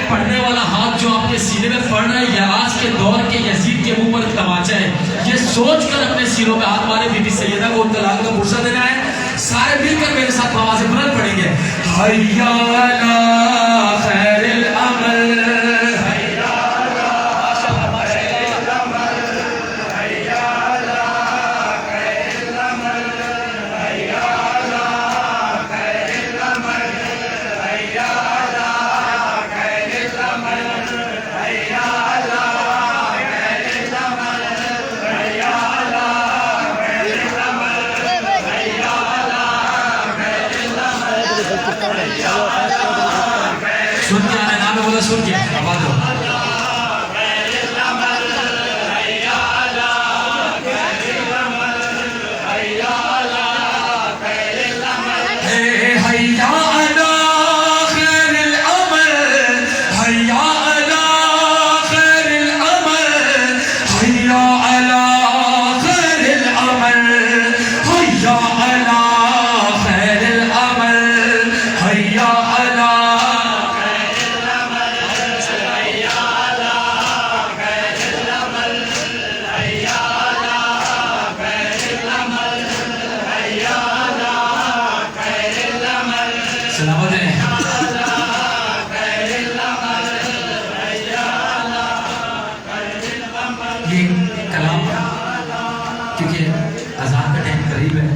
پڑھنے والا ہاتھ جو آپ کے سینے میں پڑھ رہا ہے یہ آج کے دور کے یزید کے منہ پر تماچا ہے. یہ سوچ کر اپنے سینوں میں ہاتھ مارے. بی بی سیدہ کو طلاق کا فرصت دینا ہے. سارے مل کر میرے ساتھ آواز بلند پڑھیں گے. حیا علی خیر العمل سن کے آنے نام بولا سن کے آواز ہو. سلامت ہے. یہ کلام کیونکہ اذان کا ٹائم قریب ہے.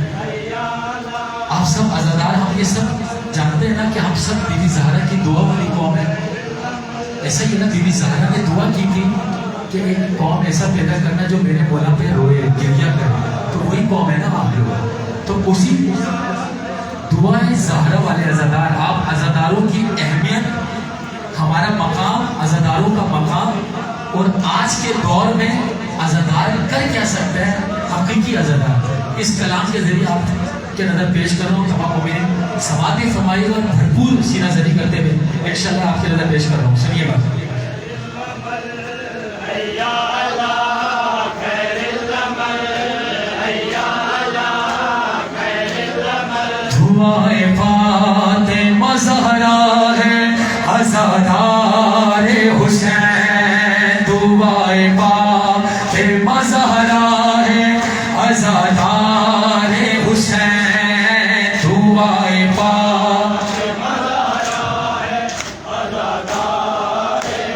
آپ سب عزادار ہم یہ سب جانتے ہیں نا کہ ہم سب بی بی زہرا کی دعا والی قوم ہے. ایسا ہی ہے نا, بی بی زہرا نے دعا کی تھی کہ ایک قوم ایسا پیدا کرنا جو میرے مولا پہ روئے گریہ کرے. تو وہی قوم ہے نا آپ لوگ. تو اسی دعائیں زہرا والے عزادار, آپ عزاداروں کی اہمیت, ہمارا مقام, عزاداروں کا مقام, اور آج کے دور میں عزادار کر کیا سکتا ہے حقیقی عزادار. اس کلام کے ذریعے آپ کے نظر پیش کر رہا ہوں. تمام مومنین سماعت فرمائیے گا, بھرپور سینہ زنی کرتے ہوئے انشاءاللہ آپ کے نظر پیش کر رہا ہوں. سنیے بات. دعائیں فاطمہ زہرا ہے عزادار حسین. دعائیں فاطمہ زہرا ہے عزادار حسین. دعائیں فاطمہ زہرا ہے عزادار حسین.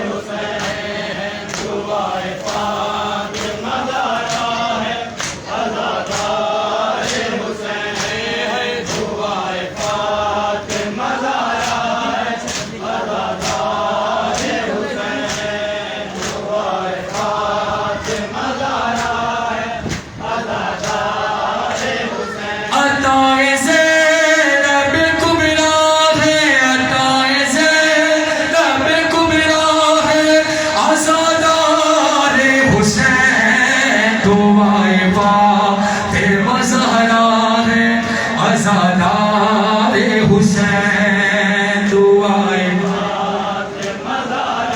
دعائیں فاطمہ زہرا ہے عزادار حسین. عزادار حسین. دعائیں فاطمہ زہرا ہے عزادار حسین. دعائیں فاطمہ زہرا.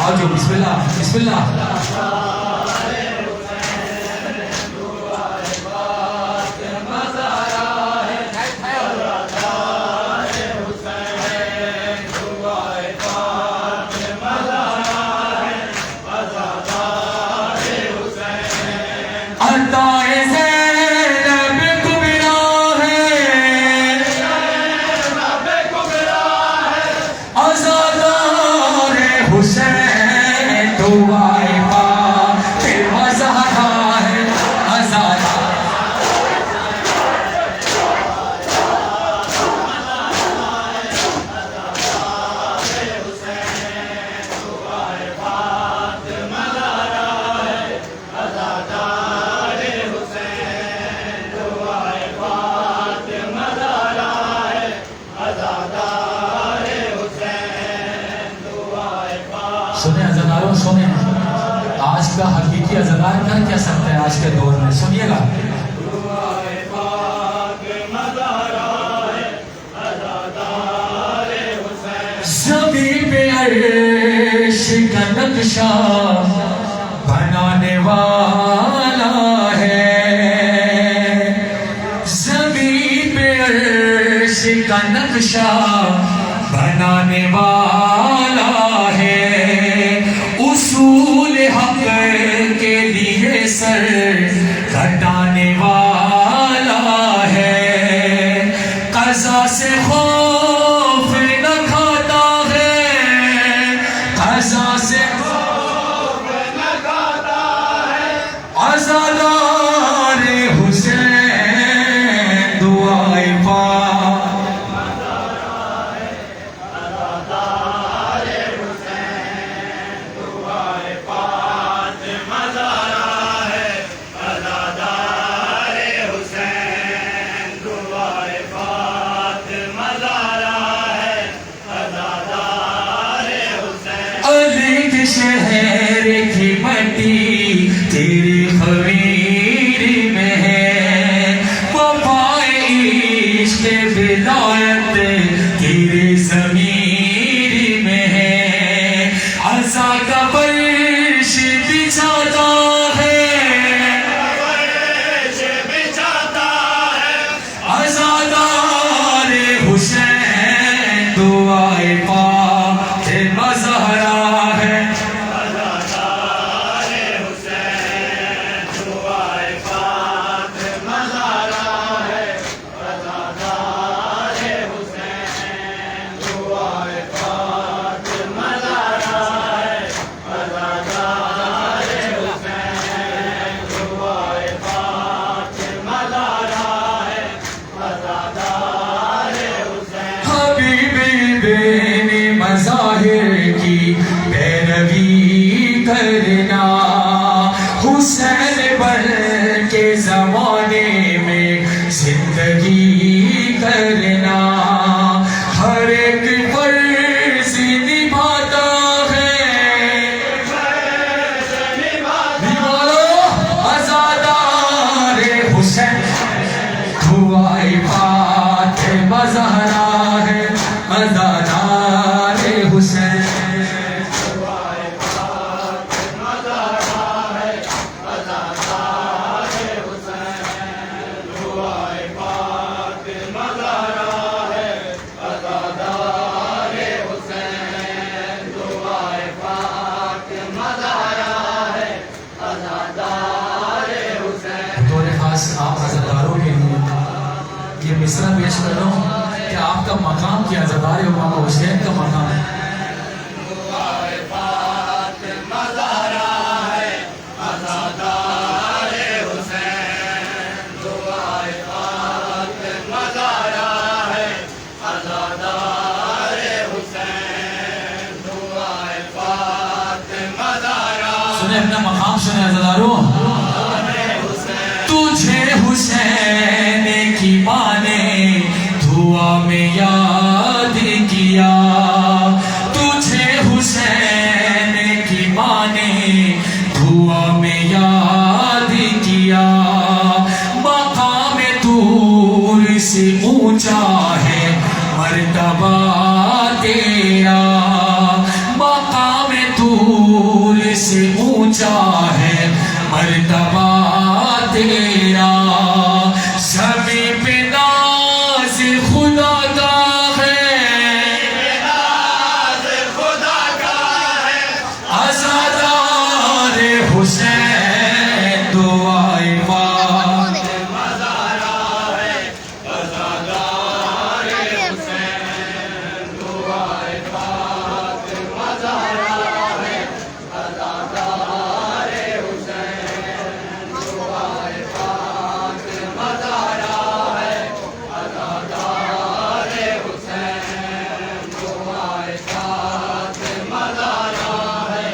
آجو بسم اللہ بسم اللہ. سنیں عزاداروں سنیں, آج کا حقیقی عزادار کر کیا سکتا ہے آج کے دور میں. سنیے گا. زمین پہ عرش کا نقشہ بنانے والا ہے, کا نقشہ بنانے والا ہے، اصول حق کے لیے سر کٹانے والا ہے، قضا سے خوف نہ کھاتا ہے، قضا سے خوف نہ کھاتا ہے، عزادار حسین دعائے پاک، عزادار حسین دعائے پاک مزارہ ہے، عزادار حسین دعائے پاک مزارہ ہے، عزادار حسین علی کے شہر کی مٹی تیری خمیر میں ہے، وفائے عشق ولایت تیرے ضمیر میں ہے، عزا کا فرش بچھاتا ہے، فرش بچھاتا ہے، عزادار حسین دعائے پاک مظہرہ ہے، عزادار حسین دعائے پاک مظہرہ ہے، عزادار حسین دعائے پاک مظہرہ ہے، عزادار حسین دعائے پاک مظہرہ ہے، عزادار حسین حبیبی بین مظاہر کی پیروی کرنا، حسین بن کے زمانے میں زندگی کرنا، ہر ایک فرض نبھاتا ہے، فرض نبھاتا، عزادار حسین دعائے پاک مظہرہ ہے، عزادار حسین دعائے پاک مظہرہ ہے، عزادار حسین دعائے پاک مظہرہ ہے، عزادار حسین دعائے پاک مظہرہ ہے، عزادار حسین بطور خاص آپ عزاداروں کے لیے یہ مصرع پیش کر رہا ہوں کہ آپ کا مقام کیا عزادار امام حسین کا مقام ہے، دعائے پاک مظہرہ ہے، عزادار حسین دعائے پاک مظہرہ ہے، عزادار حسین دعائے پاک مظہرہ، سنیں اپنا مقام سنیں عزاداروں، تجھے حسین کی ماں نے دعا میں یاد کیا، تجھے حسین کی ماں نے دعا میں یاد کیا، مقام طور سے اونچا ہے مرتبہ تیرا، مقام طور سے اونچا ہے مرتبہ تیرا، زمین پہ ناز خدا کا ہے، ناز خدا کا ہے، عزادار حسین دعائے پاک مظہرہ ہے، عزادار حسین دعائے پاک مظہرہ ہے، عزادار حسین دعائے پاک مظہرہ ہے، عزادار حسین دعائے پاک مظہرہ ہے،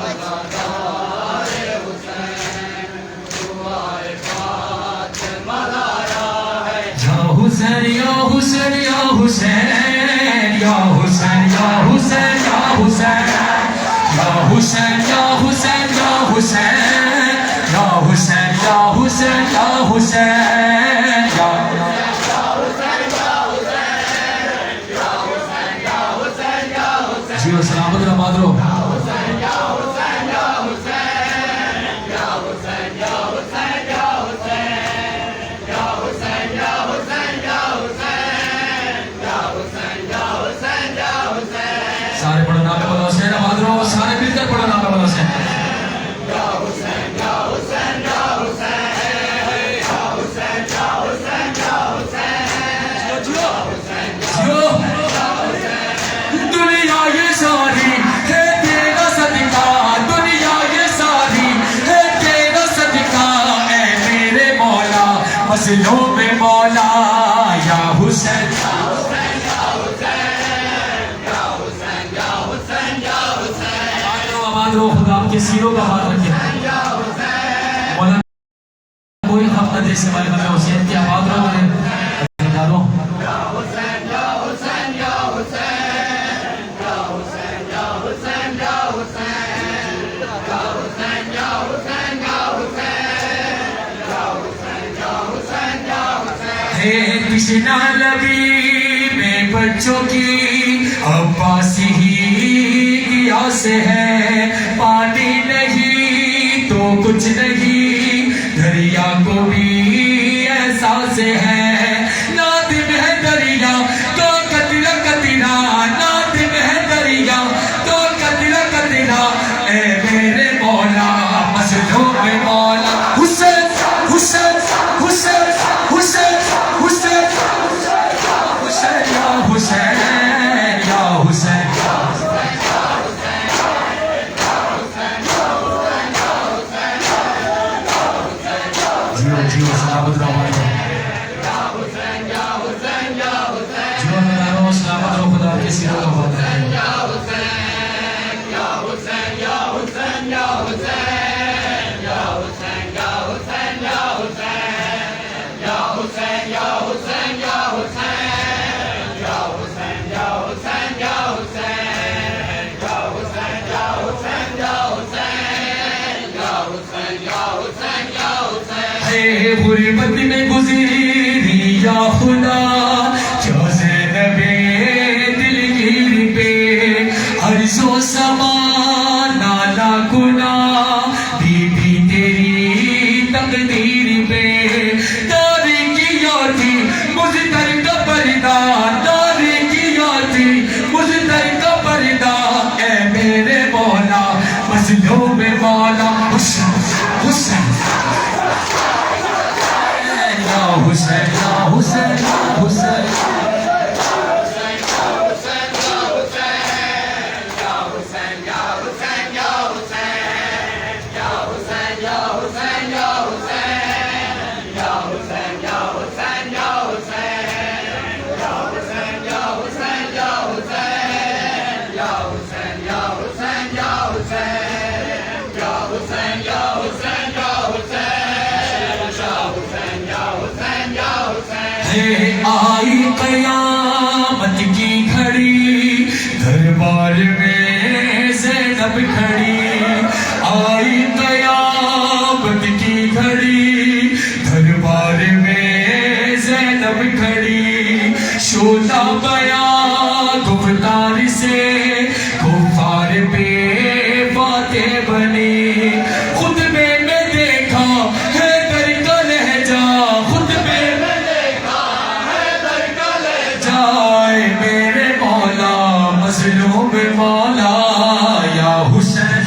عزادار حسین دعائے پاک مظہرہ ہے، یا حسین یا حسین یا حسین یا حسین یا حسین یا حسین یا حسین یا حسین یا حسین یا حسین یا حسین یا حسین یا جی سلامت رہا رہو، مسلوں میں مولا یا حسین آباد رو خدا آپ کے سینوں کا بات رکھے مولا کوئی حق نہ دے سوائے ہمیں حسین کی آباد رو میرے داروں تشنا لبی میں بچوں کی عباس ہی گیا سے ہے پانی نہیں تو کچھ نہیں دریا کو بھی احساس ہے نادم ہے دریا تو قطرہ قطرہ نادم ہے دریا تو قطرہ قطرہ اے میرے مولا مسجدوں میں مولا حسین حسین حسین حسین حسین حسین یا حسین یا حسین جیو جیو سلامت رہو جیو نگاروں سلامت رہو خدا کے سیروں کا بات ہے غربت میں گزری یا خدا کیا زینب دلگیر پہ عرض و سما نالا گناہ بی بی تیری تقدیر پہ تاریکیاں تھی مزدر کا پردہ تاریکیاں تھی مزدر کا پردہ اے میرے مولا مسجدوں میں مولا حسین حسین حسین یا حسین حسین آئی قیامت کی گھڑی دربار میں زینب کھڑی آئی قیامت کی گھڑی دربار میں زینب کھڑی شولا بیان گفتار سے کفار پہ باتیں بنی خطبے میں دیکھا حیدر کا لہجہ خطبے میں میرے مولا مظلوم مولا یا حسین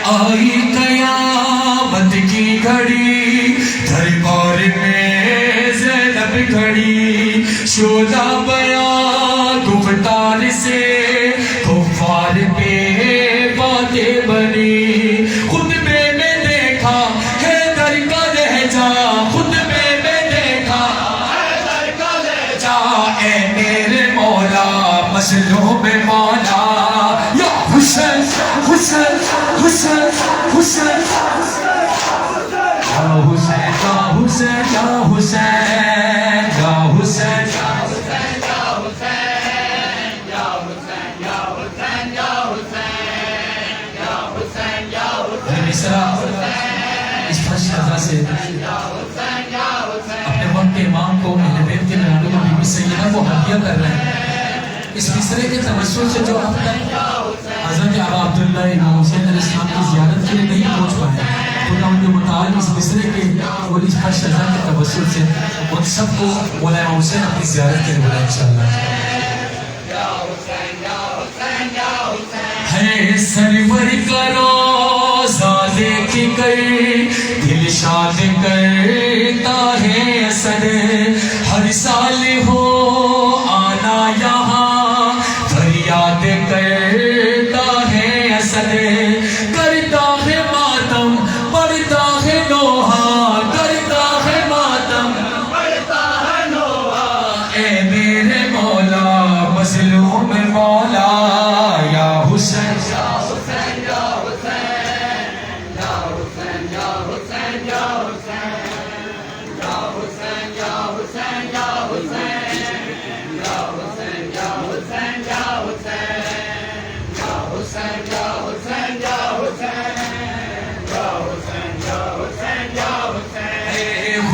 آئی قیامت کی گھڑی دربار میں زینب کھڑی شولا بیان گفتار سے کفار پہ باتیں بنی خطبے میں دیکھا حیدر کا لہجہ خطبے میں دیکھا حیدر کا لہجہ اے میرے مولا مسجدوں میں مولا یا حسین حسین حسین حسین یا حسین یا حسین یا حسین یا حسین اس فرش رضا سے اپنے وقت کے امام کو اہل بیت کے گھرانے کو بی بی سیدہ کو ہدیہ کر رہے ہیں اس مصرے کے توسل سے جو اب تک حضرت آبا عبداللہ امام حسین علیہ السلام کی زیارت کے لیے نہیں پہنچ پائے خدا ان کے متعلق اس مصرے کے اور اس فرش رضا کے توسل سے ان سب کو مولا امام حسین اپنی زیارت کے لیے بلائیں انشاءاللہ ہے سرور کرو زادے کی کر دل شاد کرتا ہے اسد ہر ہر سال ہو آنا یہاں فریاد کرتا ہے اسد کرتا ہے ماتم پڑھتا ہے نوحہ کرتا ہے ماتم پڑھتا ہے نوحہ اے میرے مولا مظلوم مولا یا حسین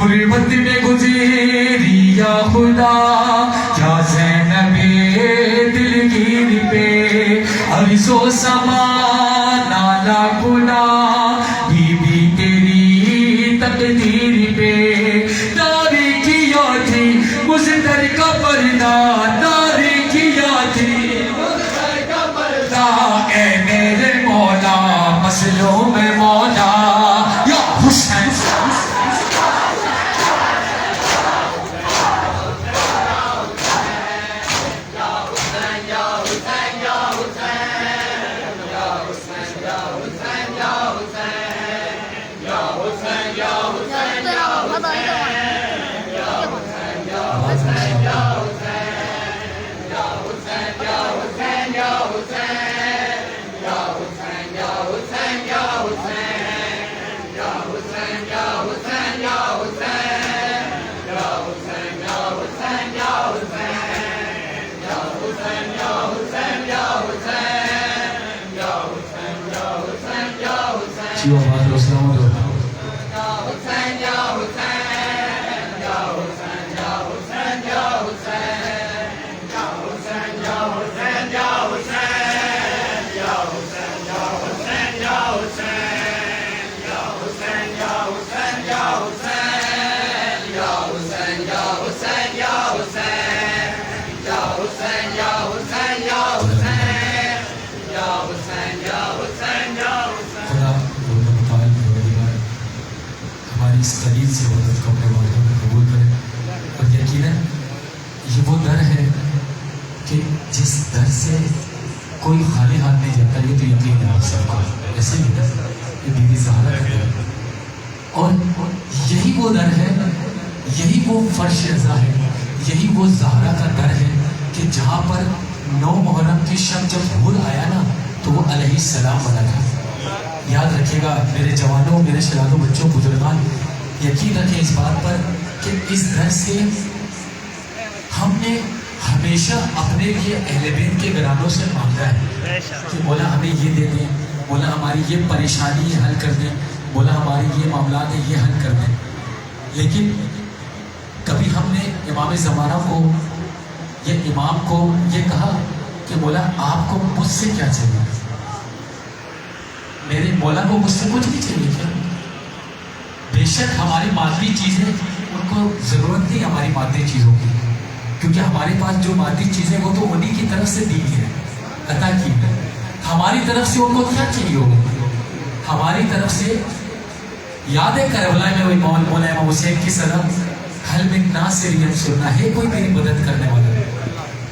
غربت میں گزری یا خدا کیا زینب دلگیر پہ عرض و سما نالا گنا بی بی تیری تقدیر پہ ناری کیا تھی مزدر کا پردہ ناری کیا تھی مزدر کا پردہ اے میرے مولا مظلوم مولا یا حسین جیو آباد روسلام دو اس قلیل سے عبادت کو اپنے وعدوں میں قبول کریں اور یقیناً یہ وہ در ہے کہ جس در سے کوئی خالی ہاتھ نہیں جاتا یہ تو یقین ہے آپ سب کو ایسے ہی در یہ بی بی زہرا کا در اور یہی وہ در ہے یہی وہ فرش رضا ہے یہی وہ زہرا کا در ہے کہ جہاں پر 9 محرم کی شب جب حور آیا نا تو وہ علیہ السلام بنا تھا یاد رکھیے گا میرے جوانوں میرے شہزادوں بچوں بزرگان یقین رکھیں اس بات پر کہ اس در سے ہم نے ہمیشہ اپنے لیے اہل بیت کے گھرانوں سے مانگا ہے کہ مولا ہمیں یہ دے دیں مولا ہماری یہ پریشانی حل کر دیں مولا ہماری یہ معاملات ہیں یہ حل کر دیں لیکن کبھی ہم نے امام زمانہ کو یا امام کو یہ کہا کہ مولا آپ کو مجھ سے کیا چاہیے میرے مولا کو مجھ سے کچھ نہیں چاہیے کیا بے شک ہماری مادی چیزیں ان کو ضرورت نہیں ہماری مادی چیزوں کی کیونکہ ہمارے پاس جو مادی چیزیں وہ تو انہی کی طرف سے دی ہے عطا کی ہے ہماری طرف سے ان کو کیا چاہیے ہوگا ہماری طرف سے یاد ہے کربلا میں وہی مولا امام حسین کی صدا حل من ناصر ینصرنا ہے کوئی میری مدد کرنے والا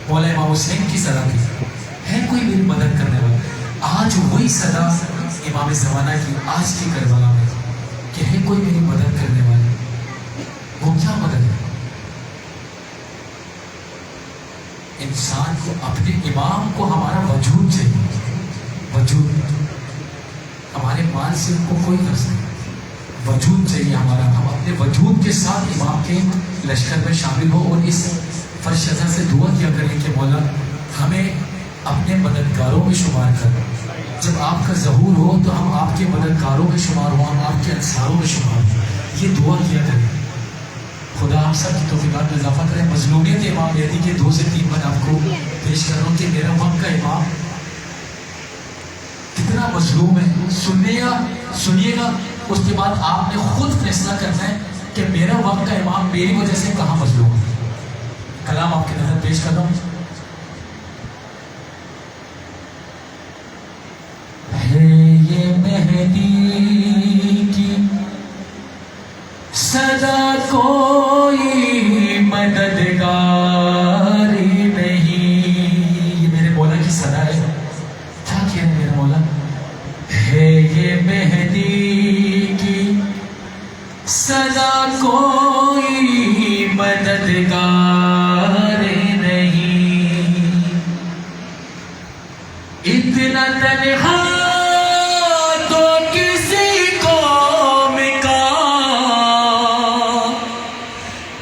مولا امام حسین کی صدا کی ہے کوئی میری مدد کرنے والا آج وہی صدا امام زمانہ کی آج کی کربلا میں کہ ہے کوئی میری مدد کرنے والا وہ کیا مدد ہے انسان کو اپنے امام کو ہمارا وجود چاہیے وجود ہمارے مال سے ان کو کوئی غرض نہیں وجود چاہیے ہمارا ہم اپنے وجود کے ساتھ امام کے لشکر میں شامل ہو اور اس فرش رضا سے دعا کیا کریں کہ مولا ہمیں اپنے مددگاروں میں شمار کر جب آپ کا ظہور ہو تو ہم آپ کے مددگاروں میں شمار ہوں ہم آپ کے انصاروں میں شمار ہوں یہ دعا کیا کریں خدا آپ سب کی توفیقات میں اضافہ کریں مظلومیت امام مہدی کے 2 سے 3 بات آپ کو پیش کر رہا ہوں کہ میرا وقت کا امام کتنا مظلوم ہے سنیے گا اس کے بعد آپ نے خود فیصلہ کرنا ہے کہ میرا وقت کا امام میری وجہ سے کہاں مظلوم ہے کلام آپ کی نظر پیش کر رہا ہوں ہے یہ مہدی کی صدا کوئی مدد تنہا تو کسی قوم کا،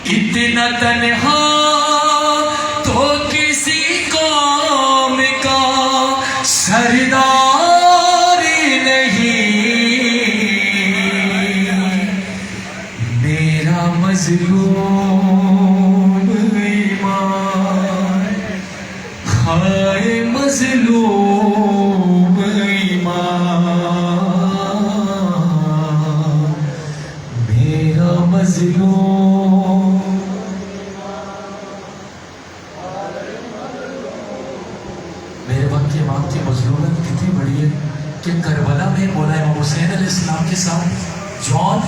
اتنا تنہا تو کسی قوم کا سردار نہیں، میرا مظلوم ایمان، ہائے مظلوم ایمان، میرا مظلوم. میرے وقت کے امام کی مظلومیت کتنی بڑی ہے کہ کربلا میں مولا امام حسین علیہ السلام کے ساتھ جون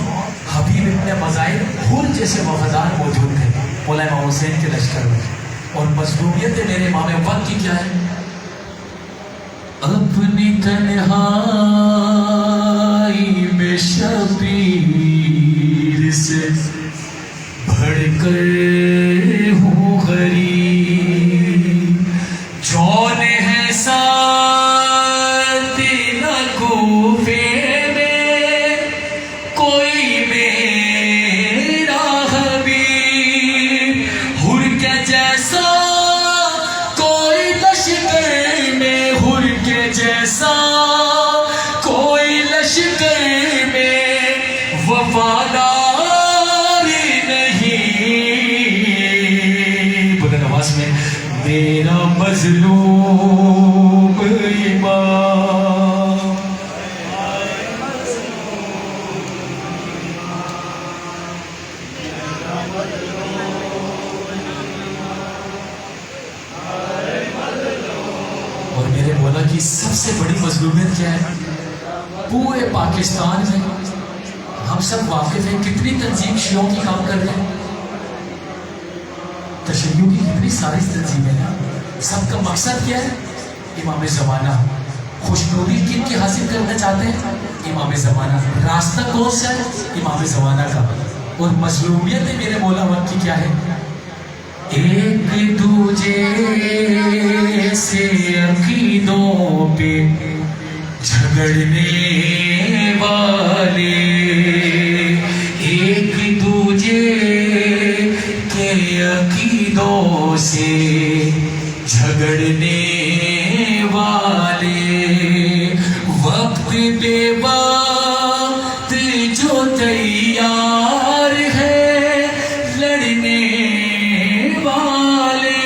حبیب ابن مظاہر حور جیسے وفادار موجود تھے مولا امام حسین کے لشکر میں. اور مظلومیت میرے امام وقت کی کیا ہے؟ اپنی تنہائی میں شبیر سے بڑھ کر ہوں غریب، جون ہے ساتھ نہ کوفے میں کوئی میرا حبیب، حر کے جیسا کوئی لشکر میں، حر کے جیسا کوئی لشکر میں وفادار نہیں، بلند آواز میں میرا مظلوم ایمان. اور میرے مولا کی سب سے بڑی مظلومیت کیا ہے؟ پورے پاکستان میں ہم سب واقف ہیں کتنی تنظیم شیعوں کی کام کر رہے ہیں، تشیع کی کتنی ساری تنظیمیں ہیں، سب کا مقصد کیا ہے؟ امام زمانہ. خوشنودی کن کی حاصل کرنا چاہتے ہیں؟ امام زمانہ. راستہ کون سا ہے؟ امام زمانہ کا. اور مظلومیت میرے مولا وقت کی کیا ہے؟ ایک دوجے سے عقیدوں پہ جھگڑنے والے، ایک دوجے کے عقیدوں سے جھگڑنے والے، وقت بے وقت جو تیار ہے لڑنے والے،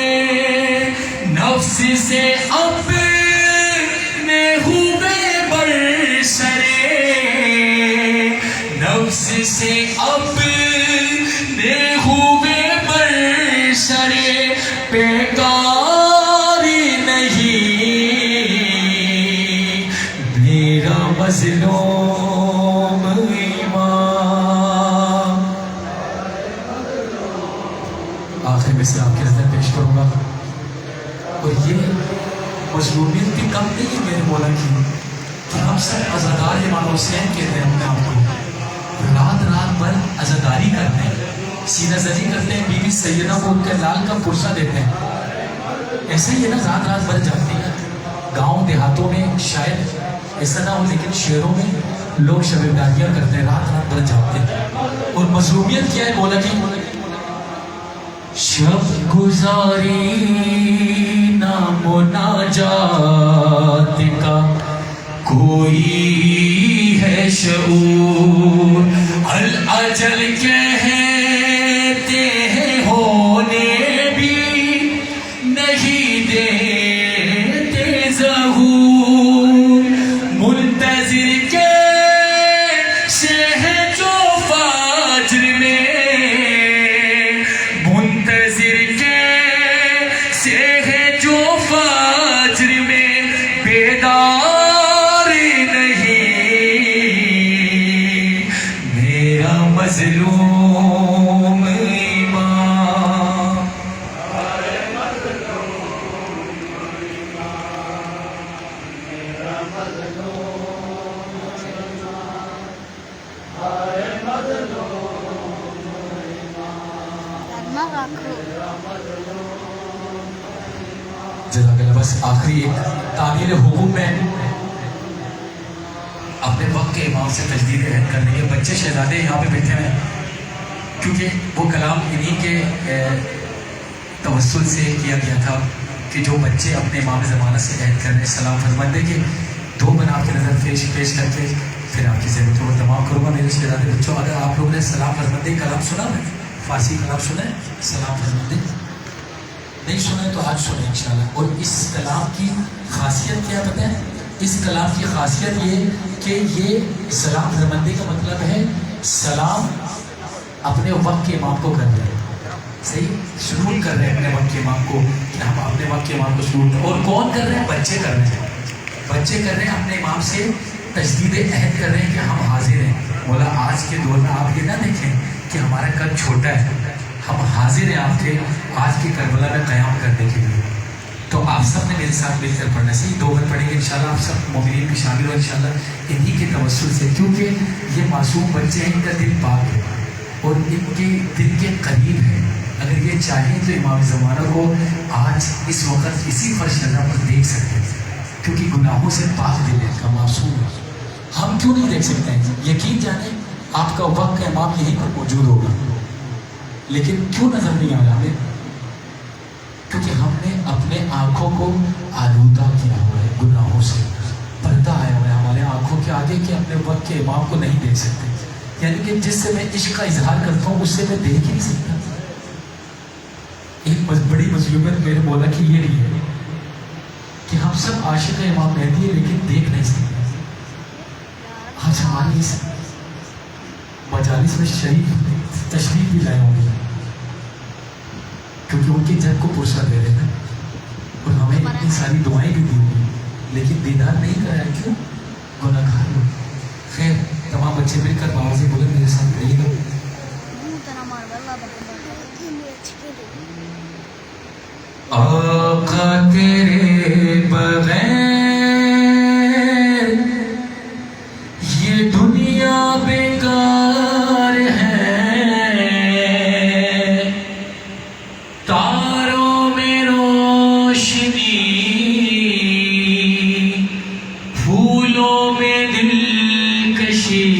نفس سے اپنے ہوئے برسرے، نفس سے اپنے ہوئے برسرے بیکار نہیں، میرا مظلوم ایمان. آخر میں سے آپ کے نظر پیش کروں گا. اور یہ مظلومیت بھی کم نہیں ہے میرے مولا کی کہ ہم سب عزادار امام حسین کہتے ہیں اپنے آپ کو، رات رات بھر عزاداری کرتے ہیں، سینہ زنی کرتے ہیں، بی بی سیدہ کو ان کے لال کا پرسہ دیتے ہیں. ایسا ہی ہے نا، رات رات بھر جاگتی ہیں. گاؤں دیہاتوں میں شاید ایسا نہ ہو، لیکن شہروں میں لوگ شب داریاں کرتے ہیں، رات رات بھر جاگتے ہیں. اور مظلومیت کیا ہے مولا کی؟ شب گزاری نام و ناجات کا کوئی ہے شعور، الاجل کہتے ہیں ہونے بھی نہیں دیتے ظہور، منتظر کیسے ہے جو فجر میں، منتظر کیسے ہے جو فجر میں بیدار نہیں، میرا مظلوم ایمان. جزاک اللہ. بس آخری ایک تعبیر حکم میں اپنے وقت کے امام سے تجدید عہد کرنے کے بچے شہزادے یہاں پہ بیٹھے ہیں، کیونکہ وہ کلام انہی کے توسل سے کیا گیا تھا کہ جو بچے اپنے امام زمانہ سے عہد کرنے سلام فرماتے کہ دو بنا کے نظر پیش کر کے پھر آپ کی ضرورتوں کو تمام کروں گا. میرے شہزادے بچوں، اگر آپ لوگوں نے سلام فرماتے کلام سنا ہے، فارسی کلام سنا ہے، سلام فرماتے نہیں سنا ہے تو آج سنیں انشاءاللہ. اور اس کلام کی خاصیت کیا پتہ ہے؟ اس کلام کی خاصیت یہ کہ یہ سلام فرماتے کا مطلب ہے سلام اپنے وقت کے امام کو کر رہے ہیں. صحیح شروع کر رہے ہیں اپنے وقت کے امام کو، کہ ہم اپنے وقت کے امام کو شروع کر. اور کون کر رہے ہیں؟ بچے کر رہے ہیں. بچے کر رہے ہیں اپنے امام سے تجدید عہد کر رہے ہیں کہ ہم حاضر ہیں. مولا آج کے دور میں آپ یہ نہ دیکھیں کہ ہمارا قد چھوٹا ہے، ہم حاضر ہیں آپ کے آج کی کربلا میں قیام کرنے کے لیے. تو آپ سب نے میرے ساتھ مل کر پڑھنا صحیح. 2 بار پڑھیں گے انشاءاللہ. آپ سب مومنین بھی شامل ہو انشاءاللہ انہی کے توسل سے، کیونکہ یہ معصوم بچے ہیں، ان کا دل پاک ہے اور ان کے دل کے قریب ہے. اگر یہ چاہیں تو امام زمانہ کو آج اس وقت اسی فرش نظر پر دیکھ سکتے ہیں، کیونکہ گناہوں سے پاک دل ہے کا معصوم ہے. ہم کیوں نہیں دیکھ سکتے ہیں؟ یقین جانیں آپ کا وقت کا امام یہیں پر موجود ہوگا، لیکن کیوں نظر نہیں آ رہا ہمیں؟ کیونکہ ہم نے اپنے آنکھوں کو آلودہ کیا ہوا ہے گناہوں سے. پردہ آیا ہوا ہے ہمارے آنکھوں کے آگے کہ اپنے وقت کے امام کو نہیں دیکھ سکتے. یعنی کہ جس سے میں عشق کا اظہار کرتا ہوں اس سے میں دیکھ ہی نہیں سکتا. ایک بڑی مصیبت میرے مولا کی یہ رہی ہے کہ ہم سب عاشق امام مہدی ہیں لیکن دیکھ نہیں سکتے. آج ہماری اس مجالس میں شریف تشریف بھی لائے ہوں گے کیونکہ ان کے جگ کو پرسہ دے رہے ہیں اور ہمیں اتنی ساری دعائیں بھی دی ہوئی، لیکن دیدار نہیں کرایا. کیوں؟ گناہگار لوگ. خیر تمام بچے مل کر باہر سے بولے میرے ساتھ رہیے گا. آقا تیرے بغیر یہ دنیا بیکار ہے، تاروں میں روشنی پھولوں میں دلکشی،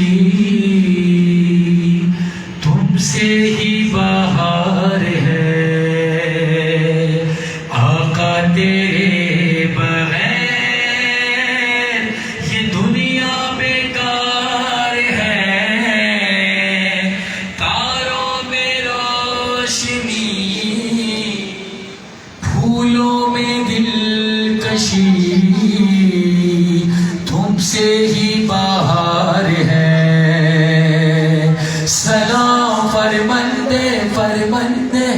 تم سے ہی بہار ہے. تیرے بغیر یہ دنیا بیکار ہے، تاروں میں روشنی پھولوں میں دلکشی، تم سے ہی بہار ہے. سلام فرمندے فرمندے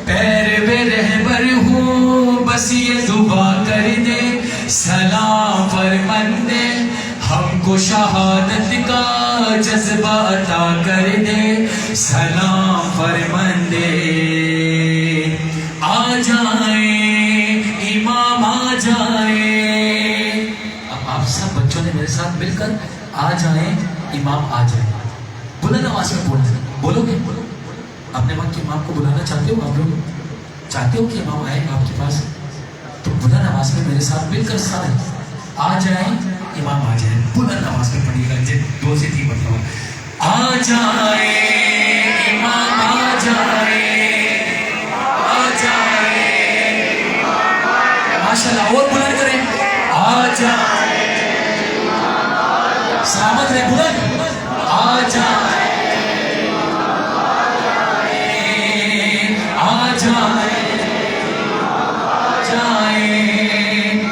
پیروے رہبر ہوں، بس یہ دعا کر دے. سلام فرمندے ہم کو شہادت کا جذبہ عطا کر دے. سلام فرمندے آ جائیں امام آ جائیں. اب آپ سب بچوں نے میرے ساتھ مل کر آ جائیں امام آ جائیں. بلند آواز میں بولو گے؟ اپنے وقت کے امام کو بلانا چاہتے ہو؟ آپ لوگ چاہتے ہو کہ امام آئے آپ کے پاس؟ تو بلند آواز میں میرے ساتھ مل کر سارے آ جائیں امام آ جائیں. بلند آواز میں پڑھیے گا 2 سے 3 مرتبہ. آ جائیں امام آ جائیں، آ جائیں ماشاءاللہ. اور بلند کریں آ جائیں، سلامت رہے بلند. آ جائیں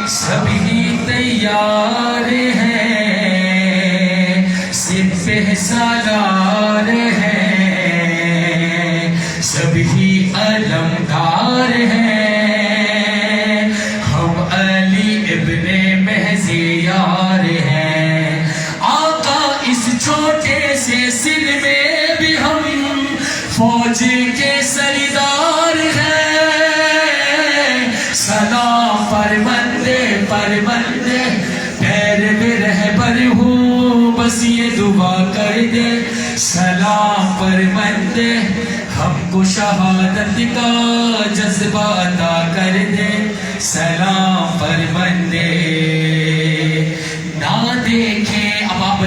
سبھی تیار ہیں، سپہ سالار ہیں، سبھی علمدار ہیں، ہم علی ابن مہزیار ہیں. آقا اس چھوٹے سے سن میں بھی ہم فوج کے سردار ہیں. سلام فرمندے فرمندے پیروے رہبر ہوں، بس یہ دعا کر دے. سلام فرمندے ہم کو شہادت کا جذبہ عطا کر دے. سلام فرمندے نہ دیکھیں. اب آپ